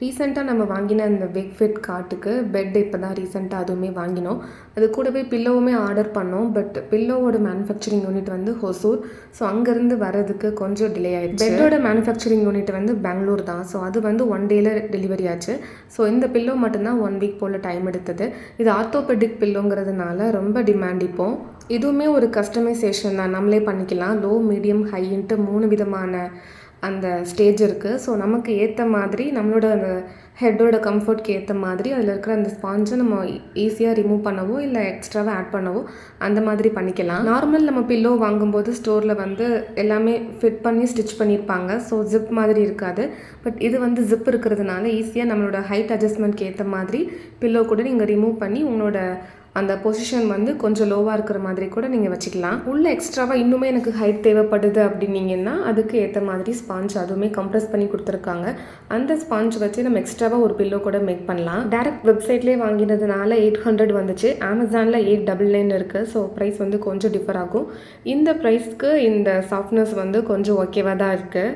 ரீசெண்டாக நம்ம வாங்கின அந்த வெக்ஃபிட் காட்டுக்கு பெட் இப்போ தான் ரீசெண்டாக அதுவுமே வாங்கினோம். அது கூடவே பில்லோவுமே ஆர்டர் பண்ணோம். பட் பில்லோவோட மேனுஃபேக்சரிங் யூனிட் வந்து ஹொசூர். ஸோ அங்கேருந்து வரதுக்கு கொஞ்சம் டிலே ஆயிடுச்சு. பெட்டோட மேனுஃபேக்சரிங் யூனிட் வந்து பெங்களூர் தான். ஸோ அது வந்து 1 டேயில் டெலிவரி ஆச்சு. ஸோ இந்த பில்லோ மட்டும்தான் 1 வீக் போல் டைம் எடுத்தது. இது ஆர்த்தோபெடிக் பில்லோங்கிறதுனால ரொம்ப டிமாண்ட் இப்போ. இதுவுமே ஒரு கஸ்டமைசேஷன் தான், நம்மளே பண்ணிக்கலாம். லோ, மீடியம், ஹைன்ட்டு 3 விதமான அந்த ஸ்டேஜ் இருக்குது. ஸோ நமக்கு ஏற்ற மாதிரி நம்மளோட அந்த ஹெட்டோட கம்ஃபர்ட்க்கு ஏற்ற மாதிரி அதில் இருக்கிற அந்த ஸ்பாஞ்சை நம்ம ஈஸியாக ரிமூவ் பண்ணவோ இல்லை எக்ஸ்ட்ராவாக ஆட் பண்ணவோ அந்த மாதிரி பண்ணிக்கலாம். நார்மல் நம்ம பில்லோ வாங்கும்போது ஸ்டோரில் வந்து எல்லாமே ஃபிட் பண்ணி ஸ்டிச் பண்ணியிருப்பாங்க. ஸோ ஜிப் மாதிரி இருக்காது. பட் இது வந்து ஜிப் இருக்கிறதுனால ஈஸியாக நம்மளோட ஹைட் அட்ஜஸ்ட்மெண்ட்க்கு ஏற்ற மாதிரி பில்லோ கூட நீங்கள் ரிமூவ் பண்ணி உங்களோட அந்த பொசிஷன் வந்து கொஞ்சம் லோவாக இருக்கிற மாதிரி கூட நீங்கள் வச்சுக்கலாம். உள்ளே எக்ஸ்ட்ராவாக இன்னுமே எனக்கு ஹைட் தேவைப்படுது அப்படின்னீங்கன்னா அதுக்கு ஏற்ற மாதிரி ஸ்பாஞ்ச் அதுவுமே கம்ப்ரெஸ் பண்ணி கொடுத்துருக்காங்க. அந்த ஸ்பாஞ்ச் வச்சு நம்ம எக்ஸ்ட்ராவாக ஒரு பில்லோ கூட மேக் பண்ணலாம். டேரக்ட் வெப்சைட்லேயே வாங்கினதுனால 800 வந்துச்சு. அமேசானில் 899 இருக்குது. ஸோ ப்ரைஸ் வந்து கொஞ்சம் டிஃபர் ஆகும். இந்த ப்ரைஸ்க்கு இந்த சாஃப்ட்னஸ் வந்து கொஞ்சம் ஓகேவாக தான் இருக்குது.